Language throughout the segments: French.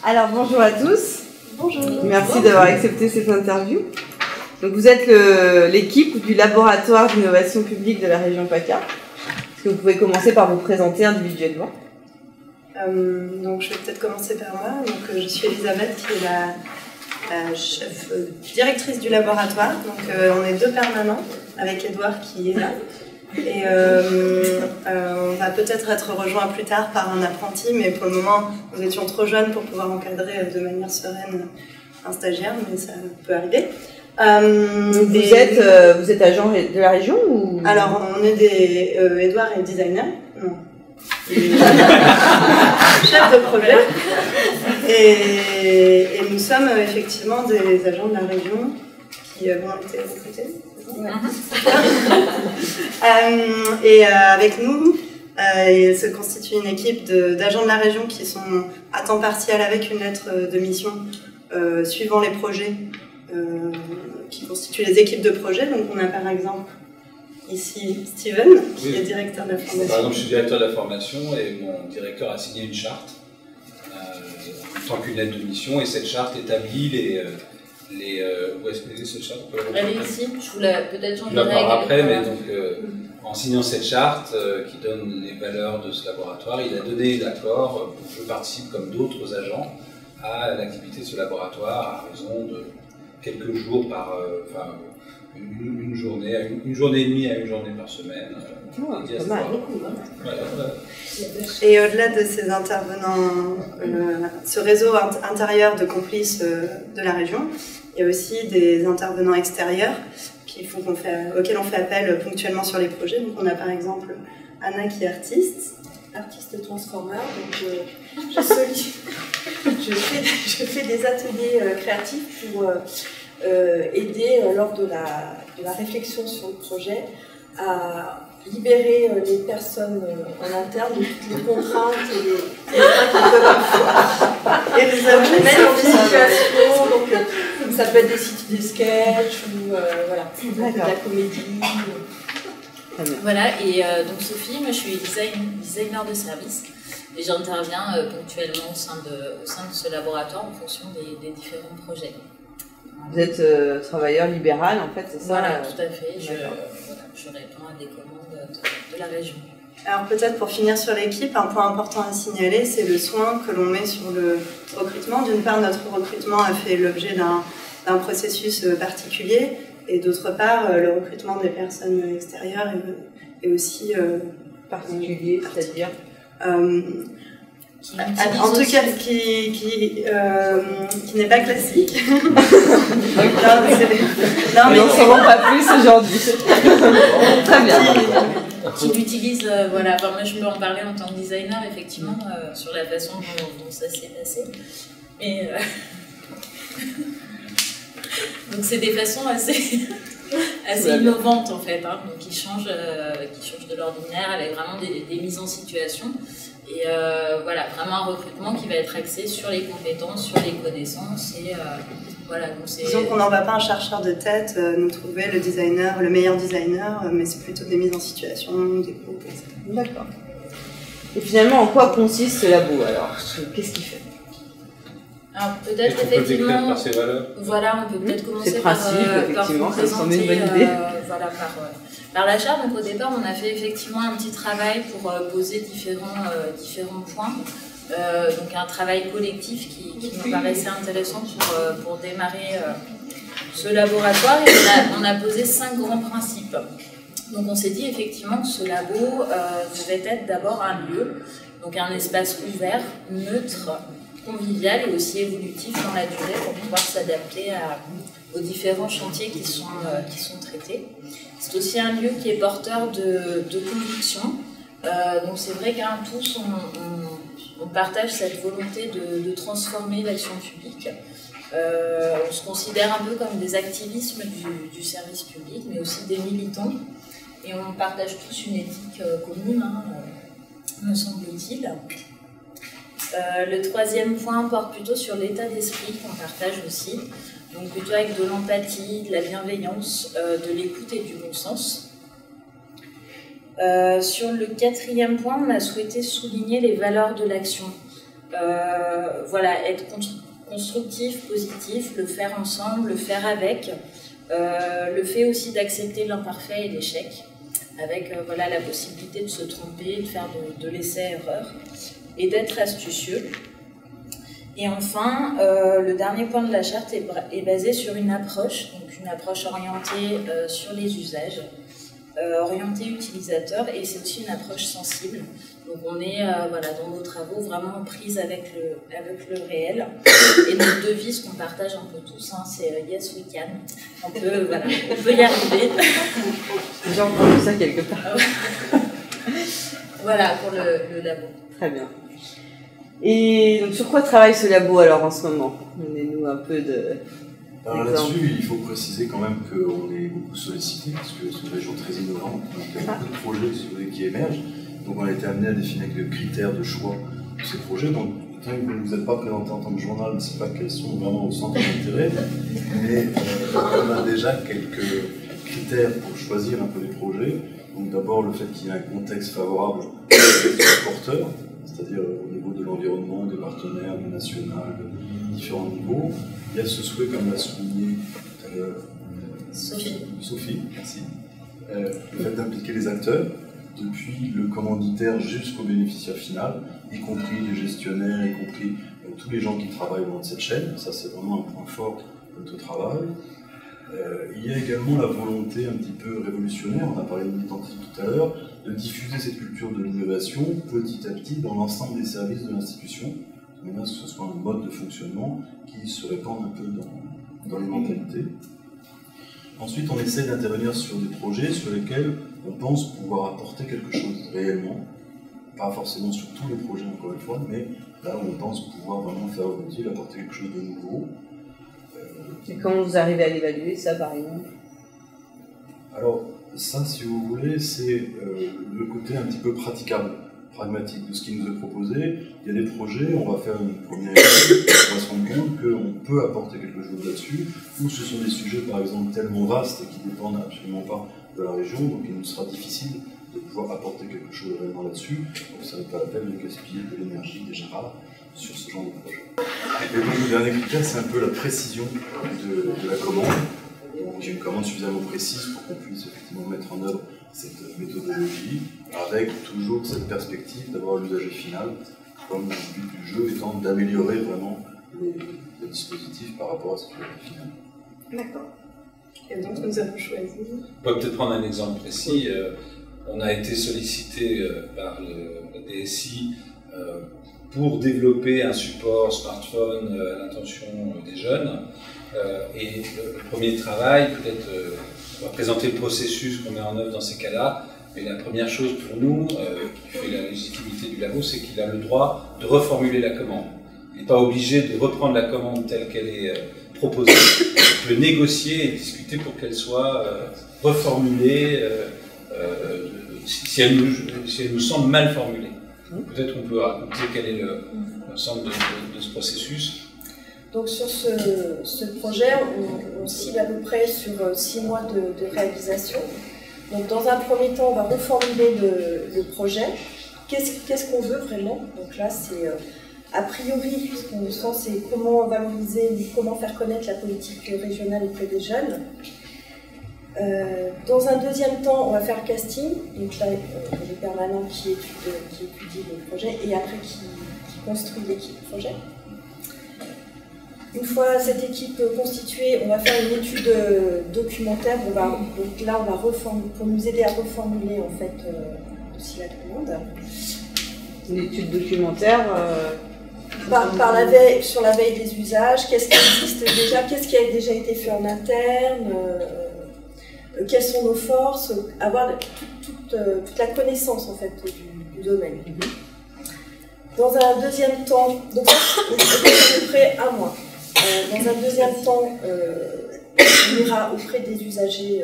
Alors bonjour à tous. Bonjour. Merci d'avoir accepté cette interview. Donc vous êtes l'équipe du laboratoire d'innovation publique de la région PACA. Est-ce que vous pouvez commencer par vous présenter individuellement? Donc je vais peut-être commencer par moi. Donc je suis Elisabeth, qui est la chef directrice du laboratoire. Donc on est deux permanents avec Edouard qui est là. Et on va peut-être être rejoint plus tard par un apprenti, mais pour le moment nous étions trop jeunes pour pouvoir encadrer de manière sereine un stagiaire, mais ça peut arriver. Vous êtes agent de la région ou... Alors on est Edouard est designer. Non. Chef de projet. Et nous sommes effectivement des agents de la région qui vont être recrutés. Et avec nous, il se constitue une équipe d'agents de la région qui sont à temps partiel avec une lettre de mission suivant les projets qui constituent les équipes de projet. Donc on a par exemple ici Steven, qui est directeur de la formation. Par exemple, je suis directeur de la formation et mon directeur a signé une charte en tant qu'une lettre de mission, et cette charte établit où est-ce que c'est cette charte? Elle est ici, je vous la peut-être je la parle après, mais donc en signant cette charte qui donne les valeurs de ce laboratoire, il a donné l'accord pour que je participe comme d'autres agents à l'activité de ce laboratoire à raison de quelques jours par une journée et demie à une journée par semaine. Et au-delà de ces intervenants, ce réseau intérieur de complices de la région, il y a aussi des intervenants extérieurs auxquels on fait appel ponctuellement sur les projets. Donc on a par exemple Anna qui est artiste transformer. Donc je fais des ateliers créatifs pour aider lors de la réflexion sur le projet à libérer les personnes en interne de toutes les contraintes et les qu'ils peuvent et les amener dans des situations. Donc ça peut être des sketchs ou de la comédie. Voilà, et donc Sophie, moi je suis designer de service et j'interviens ponctuellement au sein de ce laboratoire en fonction des différents projets. Vous êtes travailleur libéral en fait, c'est ça? Voilà, tout à fait. Je réponds à des commandes de la région. Alors peut-être pour finir sur l'équipe, un point important à signaler, c'est le soin que l'on met sur le recrutement. D'une part, notre recrutement a fait l'objet d'un processus particulier, et d'autre part, le recrutement des personnes extérieures est aussi particulier, c'est-à-dire en tout cas, qui n'est pas classique. Non, mais on s'en rend pas plus aujourd'hui. Très bien. Qui l'utilise, moi je peux en parler en tant que designer, effectivement, sur la façon dont ça s'est passé. Mais donc c'est des façons assez innovantes en fait, hein, donc qui changent de l'ordinaire, avec vraiment des mises en situation. Et vraiment un recrutement qui va être axé sur les compétences, sur les connaissances. Et disons qu'on n'envoie pas un chercheur de tête nous trouver le meilleur designer, mais c'est plutôt des mises en situation, des groupes, etc. D'accord. Et finalement, en quoi consiste ce labo alors? Qu'est-ce qu'il fait? Alors peut-être effectivement, par ses valeurs. Voilà, on peut peut-être commencer par vous présenter une bonne idée. Par la charte. Donc au départ, on a fait effectivement un petit travail pour poser différents points. Donc un travail collectif qui nous paraissait intéressant pour démarrer ce laboratoire. Et on a posé 5 grands principes. Donc on s'est dit effectivement que ce labo devait être d'abord un lieu, donc un espace ouvert, neutre, convivial et aussi évolutif dans la durée pour pouvoir s'adapter aux différents chantiers qui sont traités. C'est aussi un lieu qui est porteur de conviction. Donc c'est vrai qu'à tous, on partage cette volonté de transformer l'action publique. On se considère un peu comme des activismes du service public, mais aussi des militants. Et on partage tous une éthique commune, me semble-t-il. Le troisième point porte plutôt sur l'état d'esprit qu'on partage aussi, donc plutôt avec de l'empathie, de la bienveillance, de l'écoute et du bon sens. Sur le quatrième point, on a souhaité souligner les valeurs de l'action. Voilà, être constructif, positif, le faire ensemble, le faire avec, le fait aussi d'accepter l'imparfait et l'échec, avec voilà, la possibilité de se tromper, de faire de l'essai-erreur et d'être astucieux. Et enfin, le dernier point de la charte est basé sur une approche orientée sur les usages, orientée utilisateur, et c'est aussi une approche sensible. Donc on est voilà, dans nos travaux vraiment en prise avec le réel. Et notre devise qu'on partage un peu tous, hein, c'est « Yes, we can ». On peut y arriver. J'ai entendu ça quelque part. Voilà pour le labo. Très bien. Et donc sur quoi travaille ce labo alors en ce moment? Donnez-nous un peu de... Alors là-dessus, il faut préciser quand même qu'on est beaucoup sollicité, parce que c'est une région très innovante, donc il y a beaucoup de projets qui émergent. Donc on a été amené à définir quelques critères de choix de ces projets. Donc tant que vous ne vous êtes pas présenté en tant que journal, je ne sais pas quels sont vraiment au centre d'intérêt, mais on a déjà quelques critères pour choisir un peu les projets. Donc d'abord le fait qu'il y ait un contexte favorable aux porteurs, c'est-à-dire au niveau de l'environnement, des partenaires, du national, de différents niveaux. Il y a ce souhait, comme l'a souligné tout à l'heure Sophie, merci. Le fait d'impliquer les acteurs, depuis le commanditaire jusqu'au bénéficiaire final, y compris les gestionnaires, y compris tous les gens qui travaillent dans cette chaîne. Ça, c'est vraiment un point fort de notre travail. Il y a également la volonté un petit peu révolutionnaire, on a parlé de militantisme tout à l'heure, de diffuser cette culture de l'innovation petit à petit dans l'ensemble des services de l'institution, de manière à ce que ce soit un mode de fonctionnement qui se répande un peu dans les mentalités. Ensuite, on essaie d'intervenir sur des projets sur lesquels on pense pouvoir apporter quelque chose réellement, pas forcément sur tous les projets encore une fois, mais là où on pense pouvoir vraiment faire utile, apporter quelque chose de nouveau. Et comment vous arrivez à l'évaluer, ça, par exemple? Alors, ça, si vous voulez, c'est le côté un petit peu praticable, pragmatique de ce qui nous est proposé. Il y a des projets, on va faire une première étude, on va se rendre compte qu'on peut apporter quelque chose là-dessus, ou ce sont des sujets, par exemple, tellement vastes et qui ne dépendent absolument pas de la région, donc il nous sera difficile de pouvoir apporter quelque chose réellement là-dessus, donc ça n'est pas la peine de gaspiller de l'énergie déjà rare sur ce genre de projet. Et donc le dernier critère, c'est un peu la précision de la commande. J'ai une commande suffisamment précise pour qu'on puisse effectivement mettre en œuvre cette méthodologie, avec toujours cette perspective d'avoir l'usager final, comme le but du jeu étant d'améliorer vraiment les dispositifs par rapport à ce usager final. D'accord. Et donc nous avons choisi... On peut peut-être prendre un exemple précis. On a été sollicité par la DSI pour développer un support smartphone à l'intention des jeunes. Et le premier travail, peut-être, on va présenter le processus qu'on met en œuvre dans ces cas-là, mais la première chose pour nous, qui fait la légitimité du labo, c'est qu'il a le droit de reformuler la commande. Il n'est pas obligé de reprendre la commande telle qu'elle est proposée. Il peut négocier et discuter pour qu'elle soit reformulée si elle nous semble mal formulée. Peut-être qu'on peut raconter quel est l'ensemble de ce processus. Donc sur ce projet, on cible à peu près sur 6 mois de réalisation. Donc dans un premier temps, on va reformuler le projet. Qu'est-ce qu'on veut vraiment? Donc là, c'est a priori, puisqu'on sent, c'est comment valoriser, comment faire connaître la politique régionale auprès des jeunes. Dans un deuxième temps, on va faire le casting. Donc là, il y a les permanents qui étudient le projet et après qui construit l'équipe projet. Une fois cette équipe constituée, on va faire une étude documentaire. Donc là, on va pour nous aider à reformuler en fait aussi la demande. Une étude documentaire sur la veille des usages, qu'est-ce qui existe déjà, qu'est-ce qui a déjà été fait en interne, quelles sont nos forces, avoir toute la connaissance en fait du domaine. Dans un deuxième temps, donc ça, à peu près un mois. Dans un deuxième temps, on ira auprès des usagers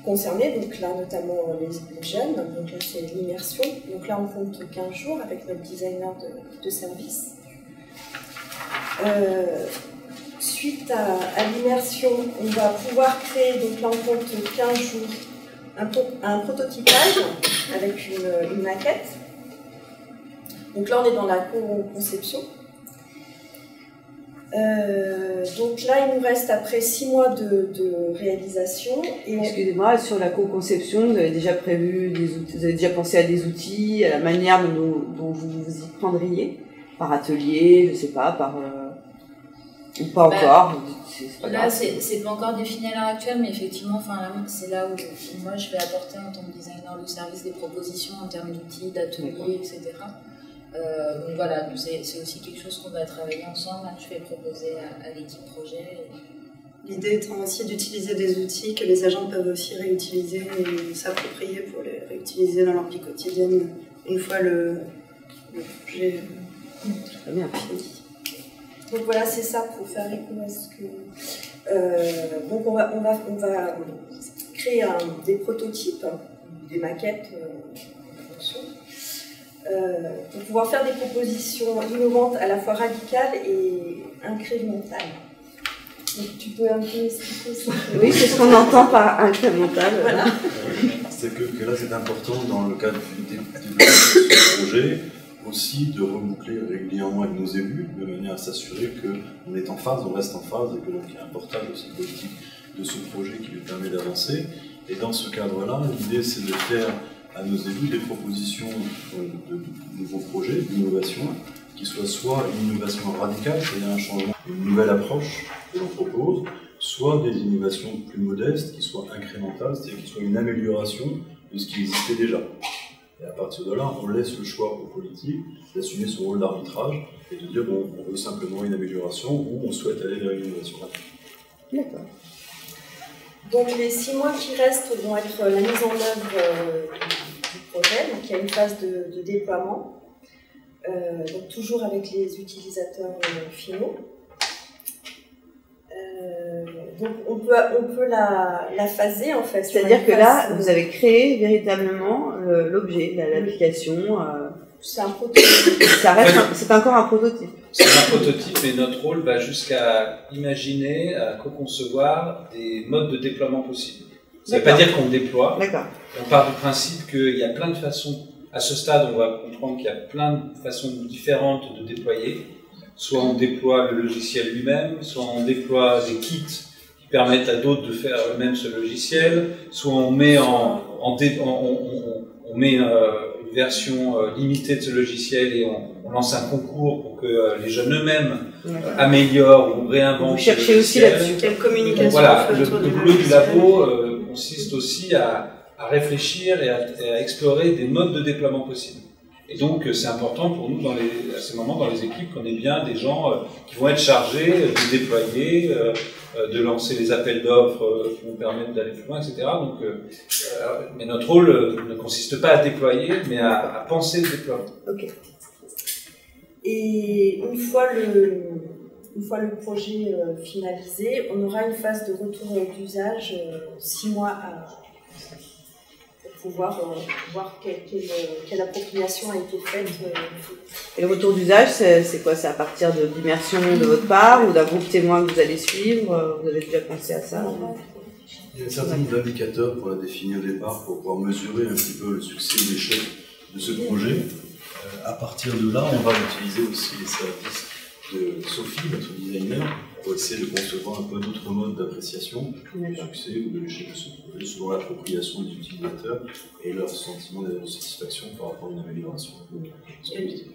concernés, donc là notamment les jeunes, donc là c'est l'immersion, donc là on compte 15 jours avec notre designer de service. Suite à l'immersion, on va pouvoir créer, donc là on compte 15 jours, un prototypage avec une maquette. Donc là, on est dans la conception. Donc là, il nous reste après 6 mois de réalisation. Excusez-moi, sur la co-conception, vous avez déjà prévu des outils, vous avez déjà pensé à des outils, à la manière dont vous vous y prendriez, par atelier, je sais pas, par ou pas encore. Pas là, c'est pas encore défini à l'heure actuelle, mais effectivement, enfin, c'est là où moi je vais apporter en tant que designer de service des propositions en termes d'outils, d'ateliers, etc. Donc voilà, c'est aussi quelque chose qu'on va travailler ensemble. Là, je vais proposer à l'équipe projet. L'idée étant aussi d'utiliser des outils que les agents peuvent aussi réutiliser et s'approprier pour les réutiliser dans leur vie quotidienne une fois le projet fini. Donc voilà, c'est ça pour faire écho à ce que... donc on va créer des prototypes, des maquettes en fonction, pour pouvoir faire des propositions innovantes à la fois radicales et incrémentales. Donc tu peux un peu expliquer ça? Oui, c'est ce qu'on entend par incrémental. Voilà. C'est que là c'est important dans le cadre du développement de ce projet, aussi de reboucler régulièrement avec nos élus, de manière à s'assurer qu'on est en phase, on reste en phase, et que donc il y a un portage aussi politique de ce projet qui lui permet d'avancer. Et dans ce cadre-là, l'idée c'est de faire à nos élus des propositions de nouveaux projets, d'innovation, qui soient soit une innovation radicale, c'est-à-dire un changement, une nouvelle approche que l'on propose, soit des innovations plus modestes, qui soient incrémentales, c'est-à-dire qui soient une amélioration de ce qui existait déjà. Et à partir de là, on laisse le choix aux politiques d'assumer son rôle d'arbitrage et de dire bon, on veut simplement une amélioration ou on souhaite aller vers une innovation. D'accord. Donc les 6 mois qui restent vont être la mise en œuvre du projet. Donc il y a une phase de déploiement, donc toujours avec les utilisateurs finaux. Donc on peut la phaser en fait. C'est-à-dire que là, vous avez créé véritablement l'objet, l'application. C'est un prototype. C'est encore un prototype. C'est un prototype, mais notre rôle va jusqu'à imaginer, à co-concevoir des modes de déploiement possibles. Ça ne veut pas dire qu'on déploie. On part du principe qu'il y a plein de façons. À ce stade, on va comprendre qu'il y a plein de façons différentes de déployer. Soit on déploie le logiciel lui-même, soit on déploie des kits qui permettent à d'autres de faire eux-mêmes ce logiciel, soit on met on met une version limitée de ce logiciel et on lance un concours pour que les jeunes eux-mêmes améliorent ou réinventent. Vous cherchez aussi là-dessus. Quelle communication? Voilà, le boulot du labo consiste aussi à réfléchir et à explorer des modes de déploiement possibles. Et donc, c'est important pour nous, à ces moments, dans les équipes, qu'on ait bien des gens qui vont être chargés de déployer, de lancer les appels d'offres qui vont permettre d'aller plus loin, etc. Donc, mais notre rôle ne consiste pas à déployer, mais à penser le déploiement. Ok. Et une fois le projet finalisé, on aura une phase de retour d'usage 6 mois pour pouvoir voir quelle appropriation a été faite. Et le retour d'usage, c'est quoi? C'est à partir d'immersion de votre part ou d'un groupe témoin que vous allez suivre? Vous avez déjà pensé à ça? Il y a un certain nombre d'indicateurs qu'on a définis au départ pour pouvoir mesurer un petit peu le succès ou l'échec de ce projet. À partir de là, on va utiliser aussi les services de Sophie, notre designer, pour essayer de concevoir un peu d'autres modes d'appréciation du succès ou de l'échec de ce projet, selon l'appropriation des utilisateurs et leur sentiment de satisfaction par rapport à une amélioration.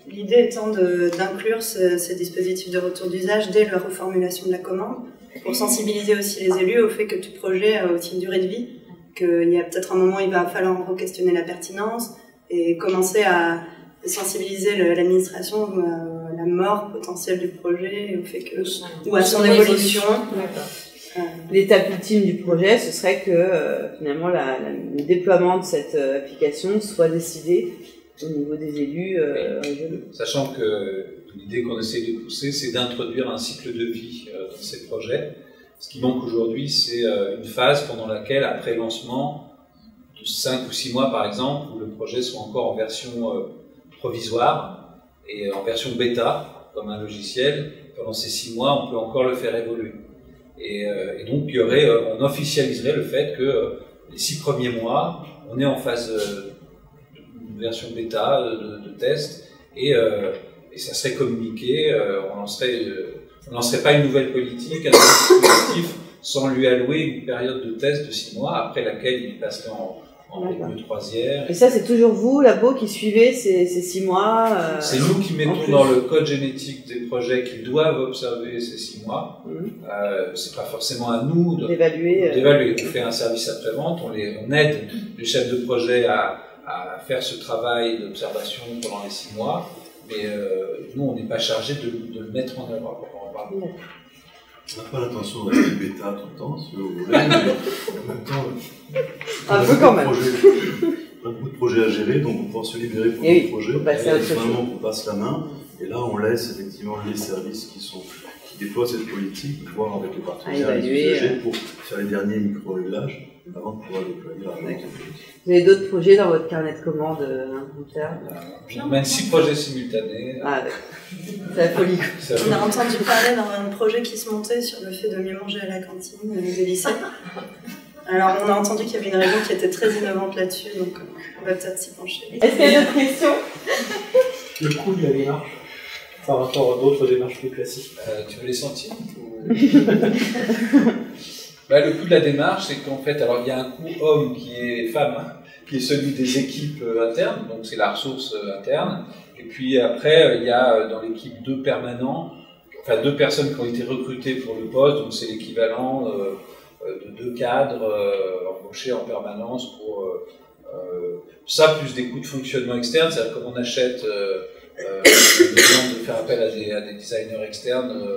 L'idée étant d'inclure ces dispositifs de retour d'usage dès la reformulation de la commande, pour sensibiliser aussi les élus au fait que tout projet a aussi une durée de vie, qu'il y a peut-être un moment où il va falloir re-questionner la pertinence et commencer à sensibiliser l'administration à la mort potentielle du projet, au fait que, ou à son évolution. L'étape ultime du projet, ce serait que finalement le déploiement de cette application soit décidé au niveau des élus régionaux. Sachant que l'idée qu'on essaie de pousser, c'est d'introduire un cycle de vie dans ces projets. Ce qui manque aujourd'hui, c'est une phase pendant laquelle, après lancement, de 5 ou 6 mois par exemple, où le projet soit encore en version provisoire et en version bêta, comme un logiciel. Pendant ces 6 mois, on peut encore le faire évoluer. Et donc, on officialiserait le fait que les 6 premiers mois, on est en phase de version bêta, de test, et ça serait communiqué, on lancerait pas une nouvelle politique, un nouveau dispositif, sans lui allouer une période de test de 6 mois, après laquelle il passerait en rythme de croisière. Et ça, c'est toujours vous, Labo, qui suivez ces 6 mois C'est nous qui mettons dans le code génétique des projets qu'ils doivent observer ces 6 mois. C'est pas forcément à nous d'évaluer. On fait un service après-vente, on aide les chefs de projet à faire ce travail d'observation pendant les 6 mois, mais nous, on n'est pas chargé de le mettre en œuvre. On n'a pas l'intention de rester bêta tout le temps, si vous voulez, mais en même temps, un peu quand même. Beaucoup de projets à gérer, donc on va pouvoir se libérer pour les projets. Finalement, on passe la main, et là, on laisse effectivement les services qui déploient cette politique, voir avec les partenaires, les usagers, pour faire les derniers micro-réglages avant de pouvoir déployer l'argent. Vous avez d'autres projets dans votre carnet de commandes interne? On mène 6 projets simultanés. Ah, c'est la folie. On a entendu parler d'un projet qui se montait sur le fait de mieux manger à la cantine des lycées. Alors, on a entendu qu'il y avait une région qui était très innovante là-dessus, donc on va peut-être s'y pencher. Est-ce qu'il y a d'autres questions? Le coût de la démarche par rapport à d'autres démarches plus classiques. Tu veux les sentir Le coût de la démarche, c'est qu'en fait, alors il y a un coût homme qui est femme, qui est celui des équipes internes, donc c'est la ressource interne. Et puis après, il y a dans l'équipe 2 permanents, enfin 2 personnes qui ont été recrutées pour le poste, donc c'est l'équivalent de 2 cadres embauchés en permanence pour ça, plus des coûts de fonctionnement externe, c'est-à-dire comme on achète besoin de faire appel à des designers externes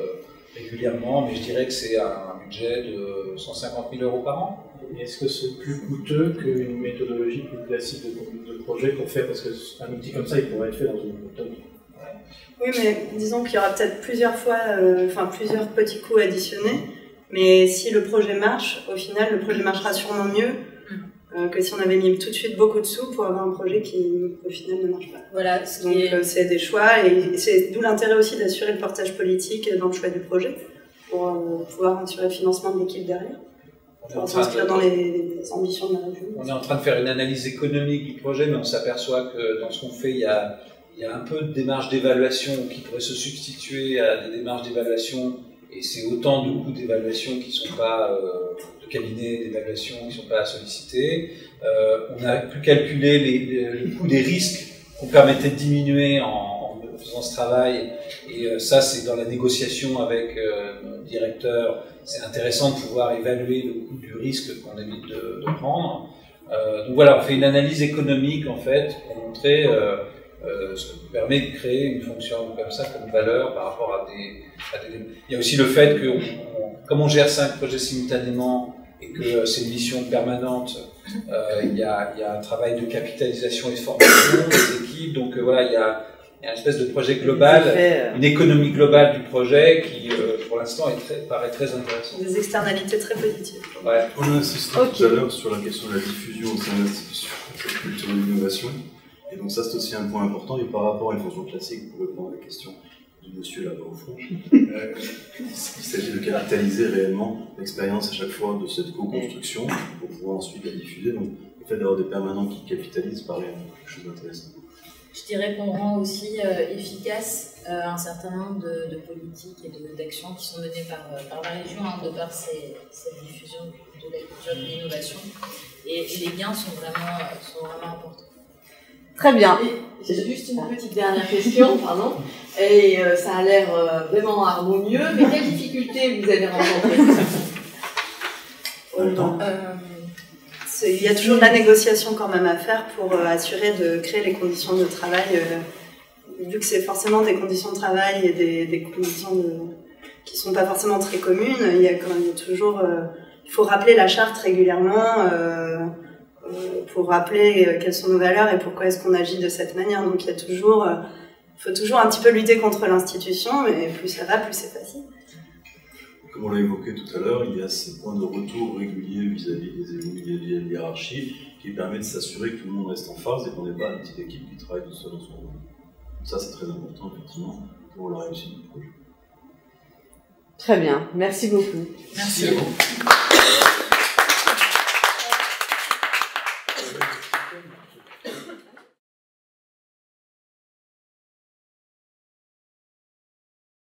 régulièrement, mais je dirais que c'est un budget de 150 000 € par an. Et est-ce que c'est plus coûteux qu'une méthodologie plus classique de projet qu'on fait? Parce qu'un outil comme ça, il pourrait être fait dans une méthode. Oui, mais disons qu'il y aura peut-être plusieurs plusieurs petits coûts additionnés, mais si le projet marche, au final, le projet marchera sûrement mieux que si on avait mis tout de suite beaucoup de sous pour avoir un projet qui, au final, ne marche pas. Voilà. Donc, c'est des choix, et c'est d'où l'intérêt aussi d'assurer le portage politique dans le choix du projet, pour pouvoir assurer le financement de l'équipe derrière, pour s'inscrire dans les ambitions de la région. On est en train de faire une analyse économique du projet, mais on s'aperçoit que dans ce qu'on fait, il y a un peu de démarches d'évaluation qui pourraient se substituer à des démarches d'évaluation, et c'est autant de coûts d'évaluation qui ne sont pas de cabinets d'évaluation qui ne sont pas sollicités. On a pu calculer le coût des risques qu'on permettait de diminuer en faisant ce travail, et ça c'est dans la négociation avec nos directeurs, c'est intéressant de pouvoir évaluer le coût du risque qu'on évite de prendre. Donc voilà, on fait une analyse économique en fait pour montrer ce qui permet de créer une fonction comme ça, comme valeur par rapport à des... Il y a aussi le fait que, comme on gère 5 projets simultanément et que c'est une mission permanente, il y a un travail de capitalisation et de formation des équipes, donc voilà, il y a une espèce de projet global, une économie globale du projet qui, pour l'instant, paraît très intéressante. Des externalités très positives. Ouais. On a insisté tout à l'heure sur la question de la diffusion au sein de l'institution, cette culture de l'innovation. Et donc ça, c'est aussi un point important. Et par rapport à une fonction classique, pour répondre à la question du monsieur là-bas au fond, il s'agit de capitaliser réellement l'expérience à chaque fois de cette co-construction pour pouvoir ensuite la diffuser. Donc le fait d'avoir des permanents qui capitalisent paraît quelque chose d'intéressant. Je dirais qu'on rend aussi efficace un certain nombre de politiques et d'actions qui sont menées par la région, de par cette diffusion de la culture de l'innovation. Et les gains sont vraiment importants. Très bien. J'ai juste une petite dernière question, pardon. Et ça a l'air vraiment harmonieux, mais quelles difficultés vous avez rencontrées? Il y a toujours de la négociation quand même à faire pour assurer de créer les conditions de travail, vu que c'est forcément des conditions de travail et des conditions qui ne sont pas forcément très communes. Il y a quand même toujours... il faut rappeler la charte régulièrement pour rappeler quelles sont nos valeurs et pourquoi est-ce qu'on agit de cette manière. Donc il faut toujours un petit peu lutter contre l'institution, mais plus ça va, plus c'est facile. Comme on l'a évoqué tout à l'heure, il y a ces points de retour réguliers vis-à-vis des hiérarchies qui permettent de s'assurer que tout le monde reste en phase et qu'on n'ait pas une petite équipe qui travaille tout seul dans son rôle. Ça, c'est très important, effectivement, pour la réussite du projet. Très bien, merci beaucoup. Merci à vous.